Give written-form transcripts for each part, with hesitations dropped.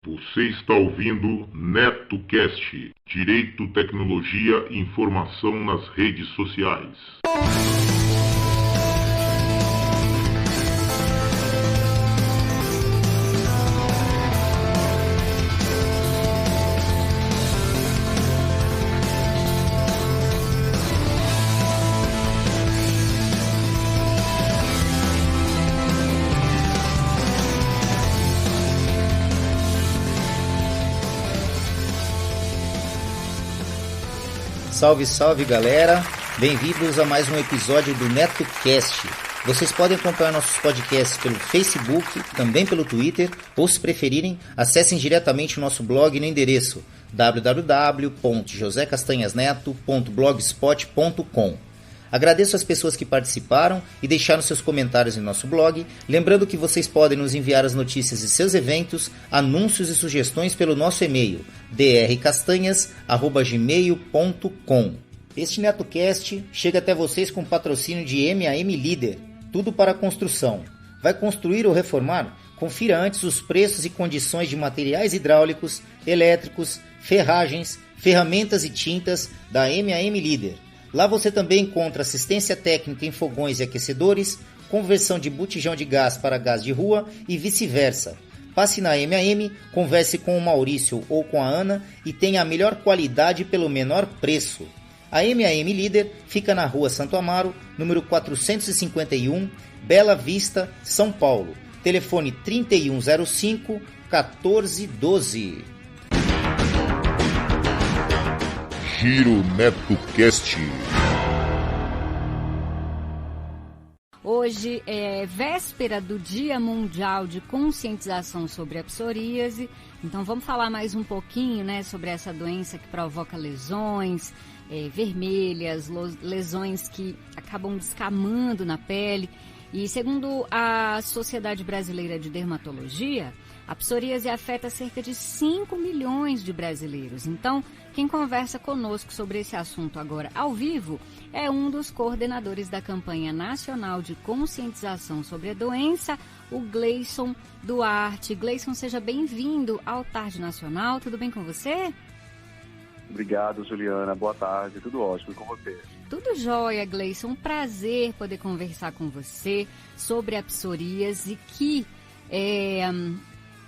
Você está ouvindo NetoCast, Direito, Tecnologia e Informação nas redes sociais. Salve, salve galera, bem-vindos a mais um episódio do NetoCast. Vocês podem acompanhar nossos podcasts pelo Facebook, também pelo Twitter, ou se preferirem, acessem diretamente o nosso blog no endereço www.josecastanhasneto.blogspot.com. Agradeço as pessoas que participaram e deixaram seus comentários em nosso blog, lembrando que vocês podem nos enviar as notícias de seus eventos, anúncios e sugestões pelo nosso e-mail drcastanhas@gmail.com. Este NetoCast chega até vocês com patrocínio de M&M Líder, tudo para construção. Vai construir ou reformar? Confira antes os preços e condições de materiais hidráulicos, elétricos, ferragens, ferramentas e tintas da M&M Líder. Lá você também encontra assistência técnica em fogões e aquecedores, conversão de botijão de gás para gás de rua e vice-versa. Passe na M&M, converse com o Maurício ou com a Ana e tenha a melhor qualidade pelo menor preço. A M&M Líder fica na Rua Santo Amaro, número 451, Bela Vista, São Paulo. Telefone 3105-1412. Giro NetoCast. Hoje é véspera do Dia Mundial de Conscientização sobre a Psoríase, então vamos falar mais um pouquinho, sobre essa doença que provoca lesões vermelhas, lesões que acabam descamando na pele. E segundo a Sociedade Brasileira de Dermatologia, a psoríase afeta cerca de 5 milhões de brasileiros. Então, quem conversa conosco sobre esse assunto agora ao vivo é um dos coordenadores da campanha nacional de conscientização sobre a doença, o Gleison Duarte. Gleison, seja bem-vindo ao Tarde Nacional. Tudo bem com você? Obrigado, Juliana. Boa tarde. Tudo ótimo com você? Tudo jóia, Gleison. Um prazer poder conversar com você sobre a psoríase que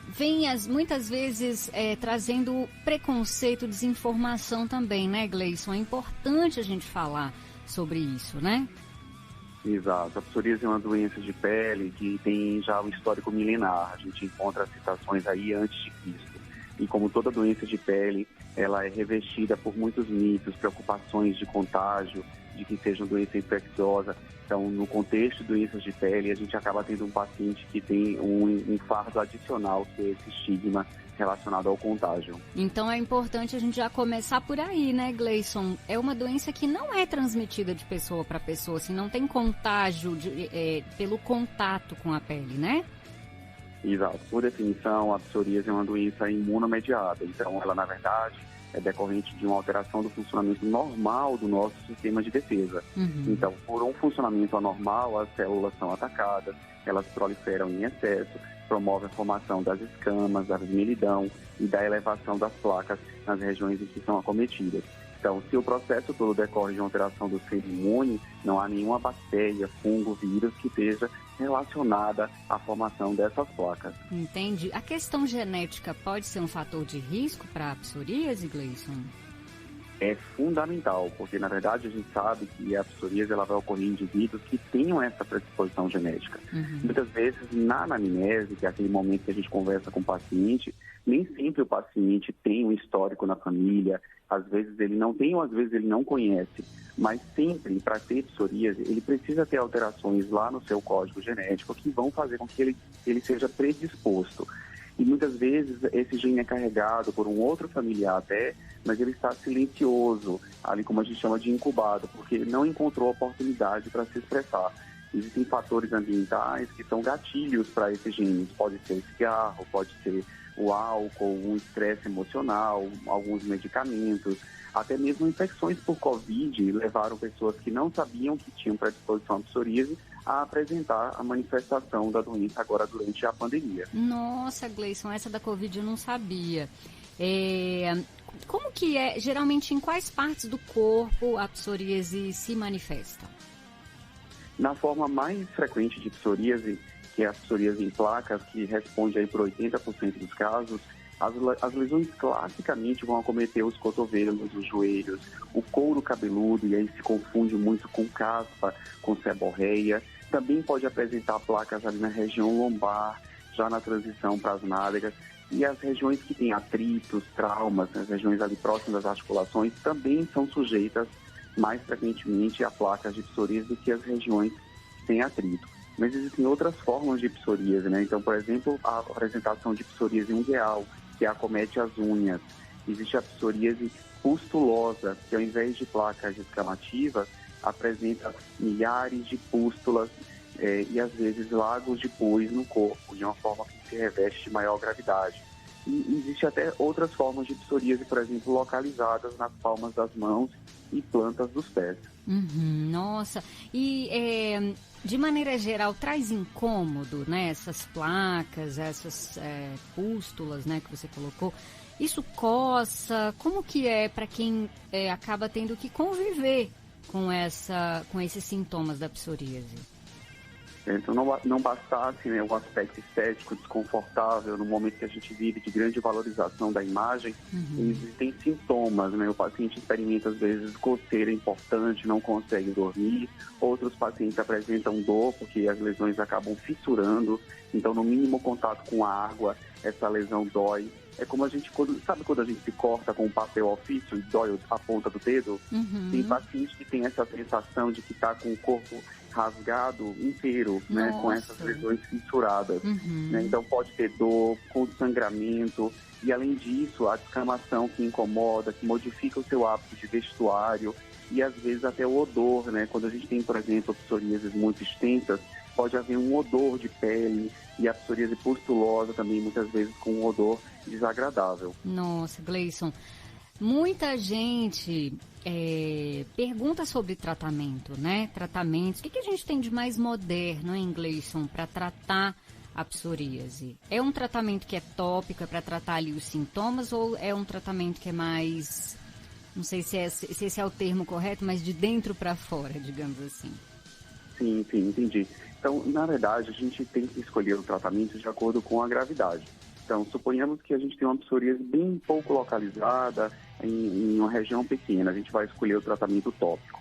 vem muitas vezes trazendo preconceito, desinformação também, né, Gleison? É importante a gente falar sobre isso, né? Exato. A psoríase é uma doença de pele que tem já um histórico milenar. A gente encontra citações aí antes de Cristo. E como toda doença de pele, ela é revestida por muitos mitos, preocupações de contágio, de que seja uma doença infecciosa. Então, no contexto de doenças de pele, a gente acaba tendo um paciente que tem um fardo adicional, que é esse estigma relacionado ao contágio. Então, é importante a gente já começar por aí, né, Gleison? É uma doença que não é transmitida de pessoa para pessoa, assim, não tem contágio pelo contato com a pele, né? Exato. Por definição, a psoríase é uma doença imunomediada. Então, ela, na verdade, é decorrente de uma alteração do funcionamento normal do nosso sistema de defesa. Então, por um funcionamento anormal, as células são atacadas, elas proliferam em excesso, promove a formação das escamas, da vermelhidão e da elevação das placas nas regiões em que são acometidas. Então, se o processo todo decorre de uma alteração do sistema imune, não há nenhuma bactéria, fungo, vírus que esteja relacionada à formação dessas placas. Entendi. A questão genética pode ser um fator de risco para a psoríase, Gleison? É fundamental, porque na verdade a gente sabe que a psoríase ela vai ocorrer em indivíduos que tenham essa predisposição genética. Muitas vezes na anamnese, que é aquele momento que a gente conversa com o paciente, nem sempre o paciente tem um histórico na família, às vezes ele não tem ou às vezes ele não conhece, mas sempre para ter psoríase ele precisa ter alterações lá no seu código genético que vão fazer com que ele seja predisposto. E muitas vezes esse gene é carregado por um outro familiar até, mas ele está silencioso, ali como a gente chama de incubado, porque ele não encontrou oportunidade para se expressar. Existem fatores ambientais que são gatilhos para esses genes. Pode ser o cigarro, pode ser o álcool, um estresse emocional, alguns medicamentos, até mesmo infecções por Covid levaram pessoas que não sabiam que tinham predisposição à psoríase a apresentar a manifestação da doença agora durante a pandemia. Nossa, Gleison, essa da Covid eu não sabia. Como que é, geralmente, em quais partes do corpo a psoríase se manifesta? Na forma mais frequente de psoríase, que é a psoríase em placas, que responde aí por 80% dos casos, as lesões classicamente vão acometer os cotovelos, os joelhos, o couro cabeludo, e aí se confunde muito com caspa, com seborreia. Também pode apresentar placas ali na região lombar, já na transição para as nádegas. E as regiões que têm atritos, traumas, as regiões ali próximas das articulações, também são sujeitas mais frequentemente a placas de psoríase do que as regiões sem atrito. Mas existem outras formas de psoríase, né? Então, por exemplo, a apresentação de psoríase ungueal, que acomete as unhas. Existe a psoríase pustulosa, que ao invés de placas descamativas, apresenta milhares de pústulas e às vezes lagos de pus no corpo, de uma forma que se reveste de maior gravidade. E existe até outras formas de psoríase, por exemplo, localizadas nas palmas das mãos e plantas dos pés. Nossa, e de maneira geral traz incômodo, né, essas placas, essas pústulas, né, que você colocou, isso coça, como que é para quem acaba tendo que conviver com esses sintomas da psoríase? Então não bastasse, né, o aspecto estético desconfortável no momento que a gente vive de grande valorização da imagem, existem sintomas, né? O paciente experimenta às vezes coceira importante, não consegue dormir, outros pacientes apresentam dor porque as lesões acabam fissurando, então no mínimo contato com a água, essa lesão dói. É como a gente, sabe quando a gente se corta com um papel ofício e dói a ponta do dedo? Tem paciente que tem essa sensação de que está com o corpo rasgado inteiro, né, com essas lesões fissuradas. Né? Então pode ter dor, com sangramento, e além disso, a descamação que incomoda, que modifica o seu hábito de vestuário, e às vezes até o odor, né? Quando a gente tem, por exemplo, psoríases muito extensas, pode haver um odor de pele, e a psoríase pustulosa também, muitas vezes, com um odor desagradável. Nossa, Gleison, muita gente pergunta sobre tratamento, né? Tratamentos. O que a gente tem de mais moderno, hein, Gleison, para tratar a psoríase? É um tratamento que é tópico, é para tratar ali os sintomas, ou é um tratamento que é mais, não sei se esse é o termo correto, mas de dentro para fora, digamos assim? Sim, entendi. Então, na verdade, a gente tem que escolher o tratamento de acordo com a gravidade. Então, suponhamos que a gente tem uma psoríase bem pouco localizada, em uma região pequena, a gente vai escolher o tratamento tópico.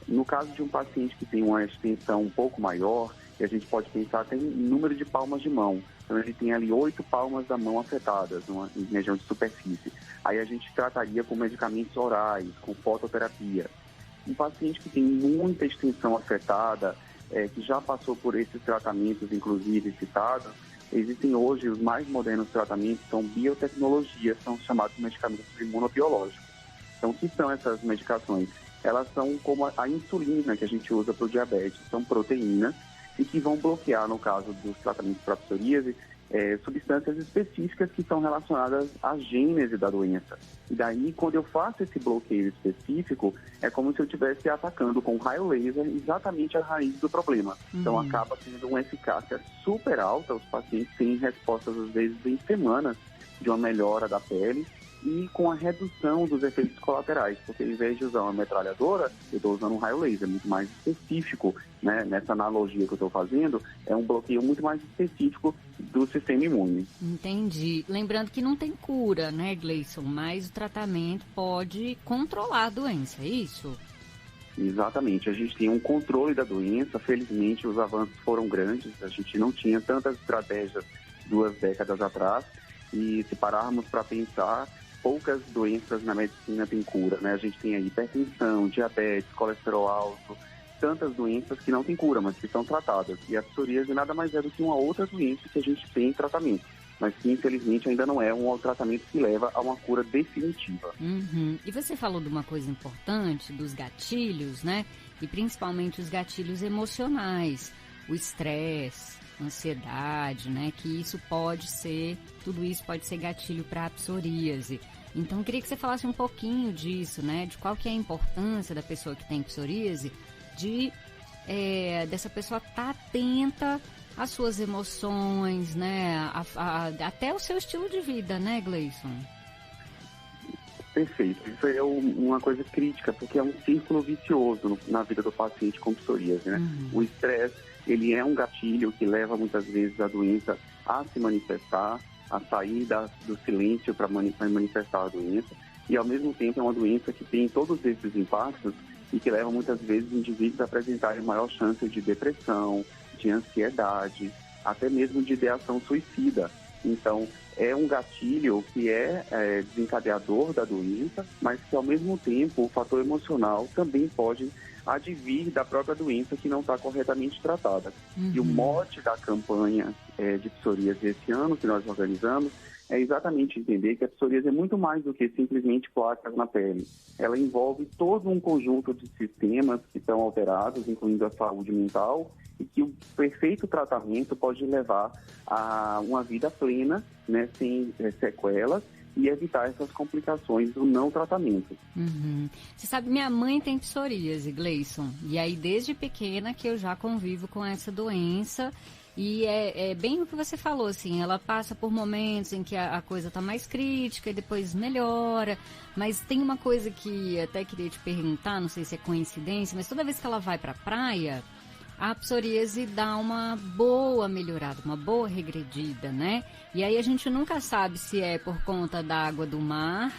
No caso de um paciente que tem uma extensão um pouco maior, a gente pode pensar até em número de palmas de mão. Então, ele tem ali 8 palmas da mão afetadas, em região de superfície. Aí a gente trataria com medicamentos orais, com fototerapia. Um paciente que tem muita extensão afetada, que já passou por esses tratamentos, inclusive citados, existem hoje os mais modernos tratamentos, são biotecnologias, são chamados medicamentos imunobiológicos. Então, o que são essas medicações? Elas são como a insulina que a gente usa para o diabetes, são proteínas e que vão bloquear, no caso dos tratamentos para psoríase, substâncias específicas que são relacionadas à gênese da doença. E daí, quando eu faço esse bloqueio específico, é como se eu estivesse atacando com raio laser exatamente a raiz do problema. Então, acaba tendo uma eficácia super alta, os pacientes têm respostas, às vezes, em semanas de uma melhora da pele e com a redução dos efeitos colaterais, porque ao invés de usar uma metralhadora, eu estou usando um raio laser muito mais específico, né? Nessa analogia que eu estou fazendo, é um bloqueio muito mais específico do sistema imune. Entendi. Lembrando que não tem cura, né, Gleison? Mas o tratamento pode controlar a doença, é isso? Exatamente. A gente tem um controle da doença, felizmente os avanços foram grandes, a gente não tinha tantas estratégias 2 décadas atrás, e se pararmos para pensar, poucas doenças na medicina têm cura, né? A gente tem aí hipertensão, diabetes, colesterol alto, tantas doenças que não têm cura, mas que são tratadas. E a psoríase nada mais é do que uma outra doença que a gente tem em tratamento, mas que infelizmente ainda não é um tratamento que leva a uma cura definitiva. E você falou de uma coisa importante, dos gatilhos, né? e principalmente os gatilhos emocionais, o estresse, ansiedade, né? Que tudo isso pode ser gatilho para a psoríase. Então, eu queria que você falasse um pouquinho disso, né? De qual que é a importância da pessoa que tem psoríase, dessa pessoa estar atenta às suas emoções, né? Até o seu estilo de vida, né, Gleison? Perfeito. Isso é uma coisa crítica, porque é um círculo vicioso na vida do paciente com psoríase, né? Uhum. O estresse, ele é um gatilho que leva muitas vezes a doença a se manifestar, a sair do silêncio para manifestar a doença, e ao mesmo tempo é uma doença que tem todos esses impactos e que leva muitas vezes indivíduos a apresentarem maior chance de depressão, de ansiedade, até mesmo de ideação suicida. Então, é um gatilho que é desencadeador da doença, mas que ao mesmo tempo o fator emocional também pode advir da própria doença que não está corretamente tratada. Uhum. E o mote da campanha de psoríase esse ano que nós organizamos é exatamente entender que a psoríase é muito mais do que simplesmente placas na pele. Ela envolve todo um conjunto de sistemas que estão alterados, incluindo a saúde mental, e que o perfeito tratamento pode levar a uma vida plena, né, sem sequelas, e evitar essas complicações do não tratamento. Uhum. Você sabe, minha mãe tem psoríase, Gleison, e aí desde pequena que eu já convivo com essa doença, e é bem o que você falou, assim, ela passa por momentos em que a coisa tá mais crítica e depois melhora, mas tem uma coisa que até queria te perguntar, não sei se é coincidência, mas toda vez que ela vai pra praia, a psoríase dá uma boa melhorada, uma boa regredida, né? E aí a gente nunca sabe se é por conta da água do mar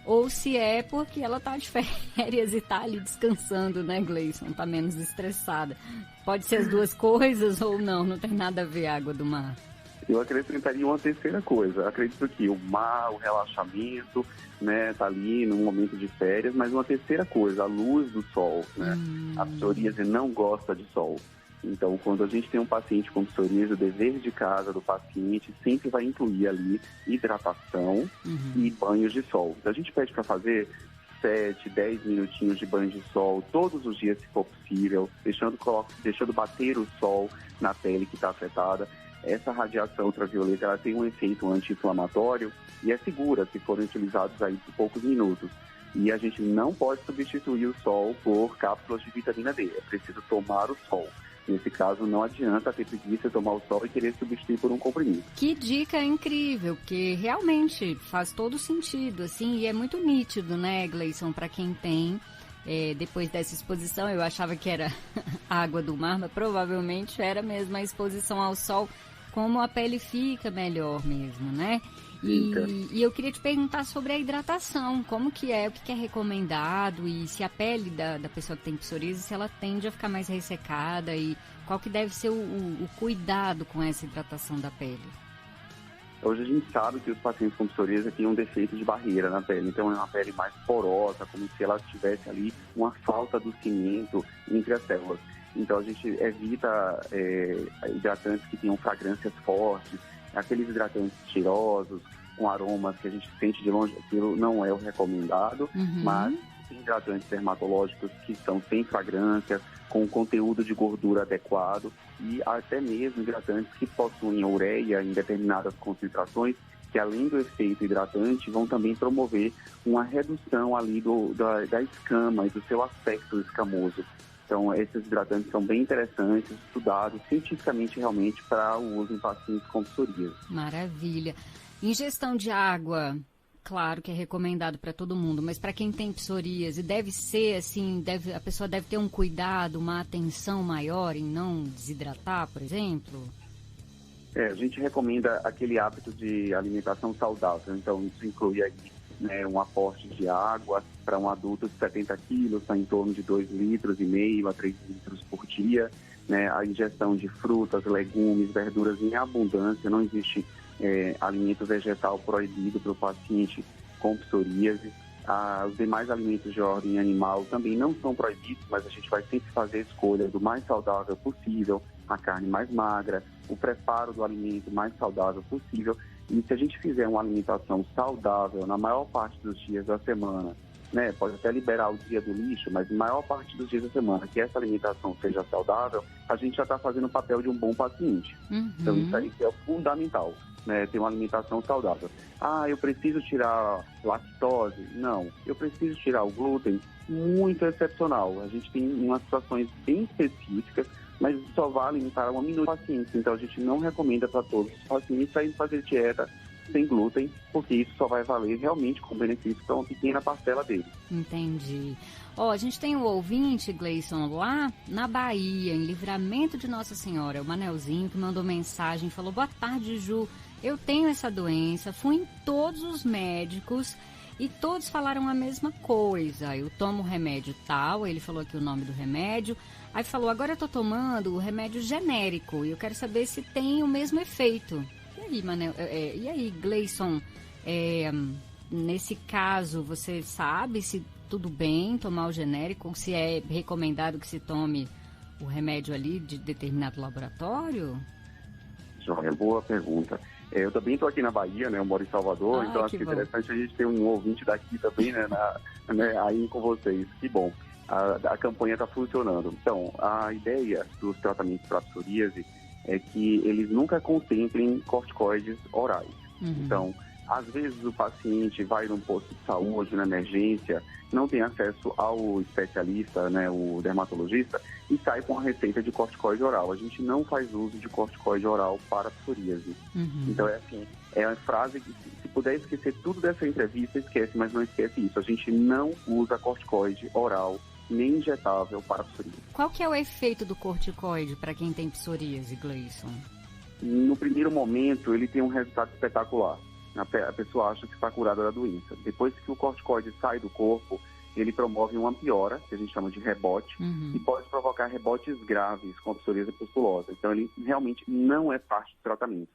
ou se é porque ela tá de férias e tá ali descansando, né, Gleison? Tá menos estressada. Pode ser as duas coisas ou não tem nada a ver a água do mar. Eu acrescentaria uma terceira coisa. Acredito que o mar, o relaxamento, né, tá ali num momento de férias, mas uma terceira coisa, a luz do sol, né? A psoríase não gosta de sol. Então, quando a gente tem um paciente com psoríase, o dever de casa do paciente sempre vai incluir ali hidratação e banhos de sol. Então, a gente pede para fazer 7, 10 minutinhos de banho de sol todos os dias, se for possível, deixando bater o sol na pele que está afetada. Essa radiação ultravioleta, ela tem um efeito anti-inflamatório e é segura se forem utilizados aí por poucos minutos. E a gente não pode substituir o sol por cápsulas de vitamina D, é preciso tomar o sol. Nesse caso, não adianta ter preguiça, tomar o sol e querer substituir por um comprimido. Que dica incrível, porque realmente faz todo sentido, assim, e é muito nítido, né, Gleison, para quem tem. Depois dessa exposição, eu achava que era água do mar, mas provavelmente era mesmo a exposição ao sol, como a pele fica melhor mesmo, né? E eu queria te perguntar sobre a hidratação, como que é, o que é recomendado e se a pele da pessoa que tem psoríase, se ela tende a ficar mais ressecada e qual que deve ser o cuidado com essa hidratação da pele. Hoje a gente sabe que os pacientes com psoríase têm um defeito de barreira na pele, então é uma pele mais porosa, como se ela tivesse ali uma falta do cimento entre as células. Então a gente evita hidratantes que tenham fragrâncias fortes, aqueles hidratantes cheirosos, com aromas que a gente sente de longe, aquilo não é o recomendado, mas tem hidratantes dermatológicos que são sem fragrância, com conteúdo de gordura adequado e até mesmo hidratantes que possuem ureia em determinadas concentrações, que além do efeito hidratante, vão também promover uma redução ali da escama e do seu aspecto escamoso. Então, esses hidratantes são bem interessantes, estudados cientificamente realmente para o uso em pacientes com psoríase. Maravilha. Ingestão de água, claro que é recomendado para todo mundo, mas para quem tem psoríase, deve ser assim, a pessoa deve ter um cuidado, uma atenção maior em não desidratar, por exemplo? A gente recomenda aquele hábito de alimentação saudável, então isso inclui aí, né, um aporte de água para um adulto de 70 quilos, está em torno de 2,5 litros a 3 litros por dia, né, a ingestão de frutas, legumes, verduras em abundância, não existe alimento vegetal proibido para o paciente com psoríase. Os demais alimentos de ordem animal também não são proibidos, mas a gente vai sempre fazer a escolha do mais saudável possível, a carne mais magra, o preparo do alimento mais saudável possível. E se a gente fizer uma alimentação saudável na maior parte dos dias da semana, né, pode até liberar o dia do lixo, mas na maior parte dos dias da semana que essa alimentação seja saudável, a gente já está fazendo o papel de um bom paciente. Então isso aí é fundamental, né, ter uma alimentação saudável. Eu preciso tirar lactose? Não. Eu preciso tirar o glúten? Muito excepcional. A gente tem umas situações bem específicas, mas só vale para uma minoria de pacientes. Então a gente não recomenda para todos os pacientes sair fazer dieta sem glúten, porque isso só vai valer realmente com benefício para uma pequena parcela dele. Entendi. A gente tem um ouvinte, Gleison, lá na Bahia, em Livramento de Nossa Senhora, o Manelzinho, que mandou mensagem, falou: boa tarde, Ju, eu tenho essa doença, fui em todos os médicos e todos falaram a mesma coisa. Eu tomo remédio tal, ele falou aqui o nome do remédio, aí falou: agora eu tô tomando o remédio genérico e eu quero saber se tem o mesmo efeito. E aí, Manel, e aí, Gleison, nesse caso, você sabe se tudo bem tomar o genérico, se é recomendado que se tome o remédio ali de determinado laboratório? Joia, boa pergunta. Eu também estou aqui na Bahia, né? Eu moro em Salvador, então acho que é interessante a gente ter um ouvinte daqui também, né? Aí com vocês. Que bom. A campanha está funcionando. Então, a ideia dos tratamentos para psoríase é que eles nunca contemplem corticoides orais. Então, às vezes o paciente vai num posto de saúde, na emergência, não tem acesso ao especialista, né, o dermatologista, e sai com a receita de corticoide oral. A gente não faz uso de corticoide oral para psoríase. Então, é a frase que, se puder esquecer tudo dessa entrevista, esquece, mas não esquece isso. A gente não usa corticoide oral nem injetável para psoríase. Qual que é o efeito do corticoide para quem tem psoríase, Gleison? No primeiro momento, ele tem um resultado espetacular. A pessoa acha que está curada da doença. Depois que o corticoide sai do corpo, ele promove uma piora, que a gente chama de rebote, e pode provocar rebotes graves com a psoríase pustulosa. Então, ele realmente não é parte do tratamento.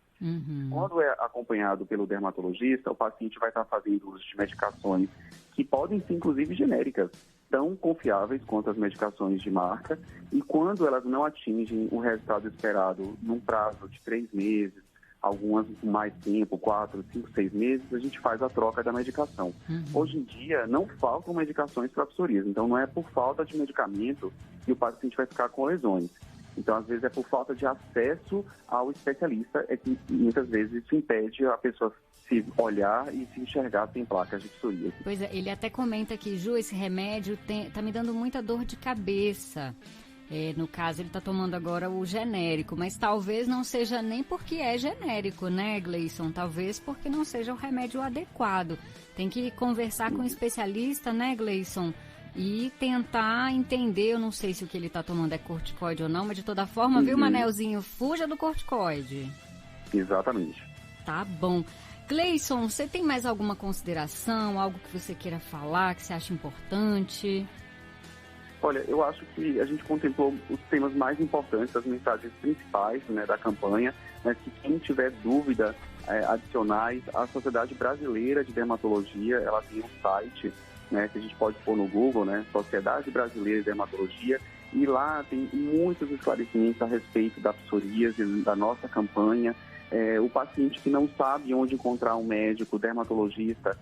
Quando é acompanhado pelo dermatologista, o paciente vai estar fazendo uso de medicações que podem ser, inclusive, genéricas, tão confiáveis quanto as medicações de marca, e quando elas não atingem o resultado esperado num prazo de 3 meses, algumas com mais tempo, 4, 5, 6 meses, a gente faz a troca da medicação. Hoje em dia, não faltam medicações para psoríase, então não é por falta de medicamento que o paciente vai ficar com lesões. Então, às vezes, é por falta de acesso ao especialista, é que muitas vezes isso impede a pessoa se olhar e se enxergar sem placas de psoríase. Pois é, ele até comenta que, Ju, esse remédio tá me dando muita dor de cabeça. No caso, ele está tomando agora o genérico, mas talvez não seja nem porque é genérico, né, Gleison? Talvez porque não seja o remédio adequado. Tem que conversar com um especialista, né, Gleison? E tentar entender, eu não sei se o que ele está tomando é corticoide ou não, mas de toda forma, viu, Manelzinho? Fuja do corticoide. Exatamente. Tá bom. Gleison, você tem mais alguma consideração, algo que você queira falar, que você acha importante? Olha, eu acho que a gente contemplou os temas mais importantes, as mensagens principais, né, da campanha, mas que quem tiver dúvida adicionais, a Sociedade Brasileira de Dermatologia, ela tem um site, né, que a gente pode pôr no Google, né, Sociedade Brasileira de Dermatologia, e lá tem muitos esclarecimentos a respeito da psoríase, da nossa campanha. O paciente que não sabe onde encontrar um médico dermatologista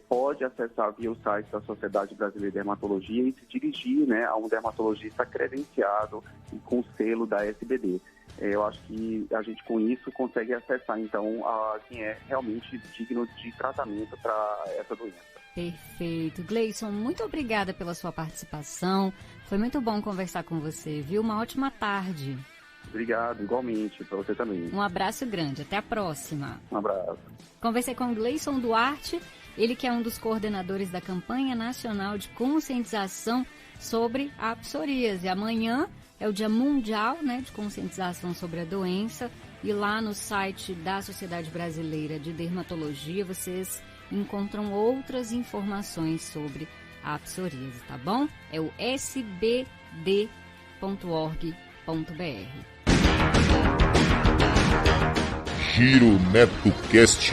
pode acessar via o site da Sociedade Brasileira de Dermatologia e se dirigir, né, a um dermatologista credenciado e com selo da SBD. Eu acho que a gente com isso consegue acessar então quem é realmente digno de tratamento para essa doença. Perfeito. Gleison, muito obrigada pela sua participação. Foi muito bom conversar com você, viu? Uma ótima tarde. Obrigado, igualmente, para você também. Um abraço grande, até a próxima. Um abraço. Conversei com Gleison Duarte, ele que é um dos coordenadores da campanha nacional de conscientização sobre a psoríase. Amanhã é o Dia Mundial, né, de conscientização sobre a doença, e lá no site da Sociedade Brasileira de Dermatologia vocês encontram outras informações sobre a psoríase, tá bom? É o sbd.org.br. Giro NetoCast.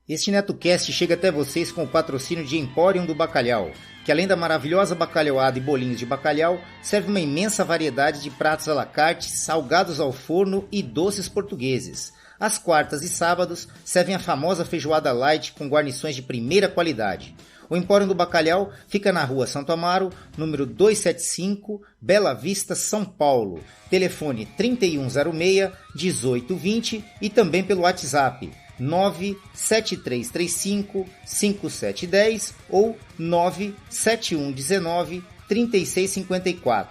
Este NetoCast chega até vocês com o patrocínio de Emporium do Bacalhau, que além da maravilhosa bacalhauada e bolinhos de bacalhau, serve uma imensa variedade de pratos à la carte, salgados ao forno e doces portugueses. Às quartas e sábados, servem a famosa feijoada light com guarnições de primeira qualidade. O Empório do Bacalhau fica na Rua Santo Amaro, número 275, Bela Vista, São Paulo. Telefone 3106-1820 e também pelo WhatsApp 97335-5710 ou 97119-3654.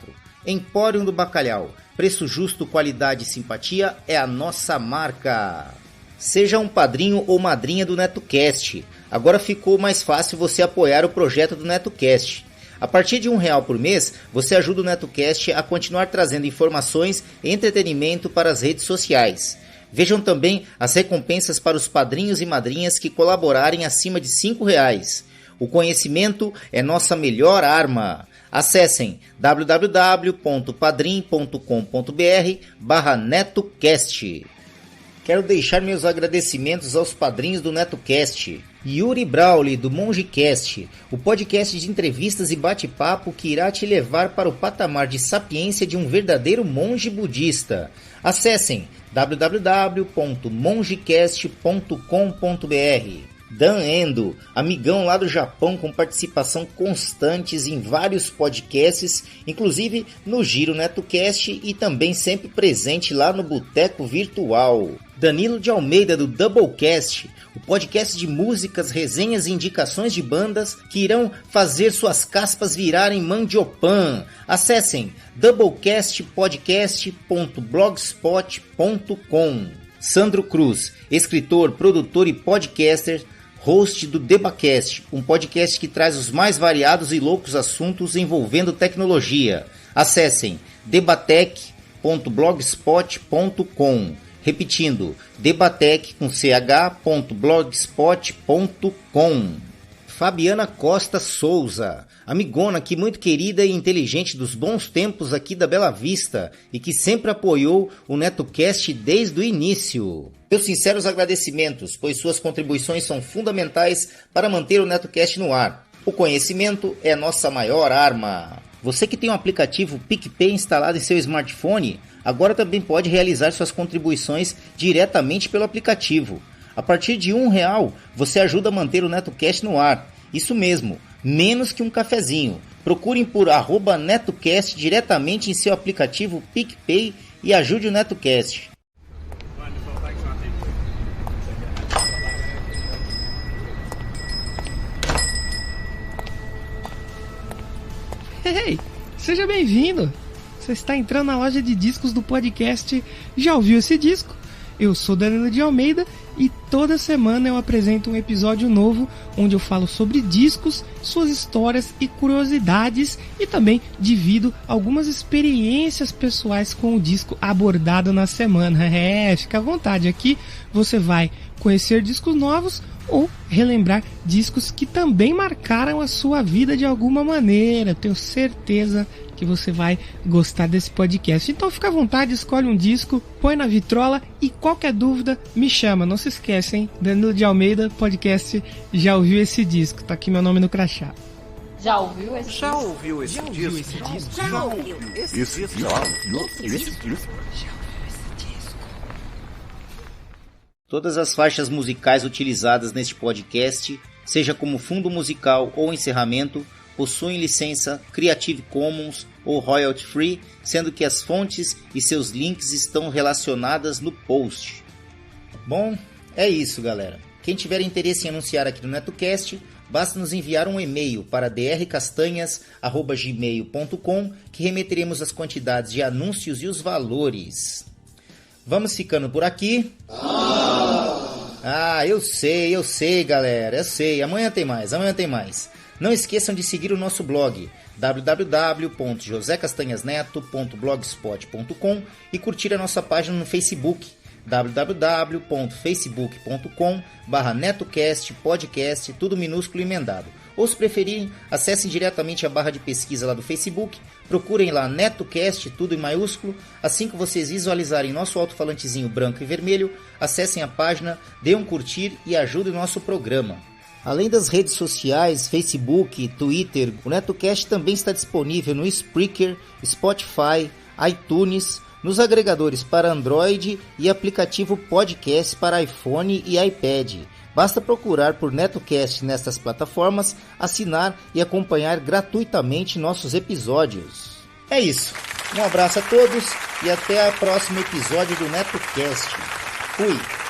Empório do Bacalhau. Preço justo, qualidade e simpatia é a nossa marca. Seja um padrinho ou madrinha do NetoCast. Agora ficou mais fácil você apoiar o projeto do NetoCast. A partir de R$1 por mês, você ajuda o NetoCast a continuar trazendo informações e entretenimento para as redes sociais. Vejam também as recompensas para os padrinhos e madrinhas que colaborarem acima de R$5. O conhecimento é nossa melhor arma. Acessem www.padrim.com.br/NetoCast. Quero deixar meus agradecimentos aos padrinhos do NetoCast. Yuri Brauli, do MongeCast, o podcast de entrevistas e bate-papo que irá te levar para o patamar de sapiência de um verdadeiro monge budista. Acessem www.mongecast.com.br. Dan Endo, amigão lá do Japão com participação constantes em vários podcasts, inclusive no Giro NetoCast e também sempre presente lá no Boteco Virtual. Danilo de Almeida do Doublecast, o podcast de músicas, resenhas e indicações de bandas que irão fazer suas caspas virarem mandiopan. Acessem doublecastpodcast.blogspot.com. Sandro Cruz, escritor, produtor e podcaster, host do Debacast, um podcast que traz os mais variados e loucos assuntos envolvendo tecnologia. Acessem debatec.blogspot.com. Repetindo, debatec.blogspot.com. Fabiana Costa Souza, amigona que muito querida e inteligente dos bons tempos aqui da Bela Vista e que sempre apoiou o NetoCast desde o início. Meus sinceros agradecimentos, pois suas contribuições são fundamentais para manter o NetoCast no ar. O conhecimento é nossa maior arma. Você que tem o aplicativo PicPay instalado em seu smartphone, agora também pode realizar suas contribuições diretamente pelo aplicativo. A partir de R$1, você ajuda a manter o NetoCast no ar. Isso mesmo, menos que um cafezinho. Procurem por @NetoCast diretamente em seu aplicativo PicPay e ajude o NetoCast. Hey, seja bem-vindo! Você está entrando na loja de discos do podcast Já Ouviu Esse Disco? Eu sou Danilo de Almeida e toda semana eu apresento um episódio novo onde eu falo sobre discos, suas histórias e curiosidades e também divido algumas experiências pessoais com o disco abordado na semana. Fica à vontade, aqui você vai conhecer discos novos ou relembrar discos que também marcaram a sua vida de alguma maneira. Tenho certeza que você vai gostar desse podcast. Então fica à vontade, escolhe um disco, põe na vitrola e qualquer dúvida me chama. Não se esquece, hein? Danilo de Almeida, podcast Já Ouviu Esse Disco? Tá aqui meu nome no crachá. Já ouviu esse disco? Já ouviu esse disco? Todas as faixas musicais utilizadas neste podcast, seja como fundo musical ou encerramento, possuem licença Creative Commons ou Royalty Free, sendo que as fontes e seus links estão relacionadas no post. Bom, é isso, galera. Quem tiver interesse em anunciar aqui no NetoCast, basta nos enviar um e-mail para drcastanhas@gmail.com que remeteremos as quantidades de anúncios e os valores. Vamos ficando por aqui. Eu sei, galera, eu sei. Amanhã tem mais. Não esqueçam de seguir o nosso blog www.josecastanhasneto.blogspot.com e curtir a nossa página no Facebook www.facebook.com/NetoCast podcast, tudo minúsculo e emendado. Ou se preferirem, acessem diretamente a barra de pesquisa lá do Facebook, procurem lá NetoCast, tudo em maiúsculo. Assim que vocês visualizarem nosso alto-falantezinho branco e vermelho, acessem a página, dêem um curtir e ajudem o nosso programa. Além das redes sociais, Facebook, Twitter, o NetoCast também está disponível no Spreaker, Spotify, iTunes, nos agregadores para Android e aplicativo podcast para iPhone e iPad. Basta procurar por NetoCast nestas plataformas, assinar e acompanhar gratuitamente nossos episódios. É isso. Um abraço a todos e até o próximo episódio do NetoCast. Fui!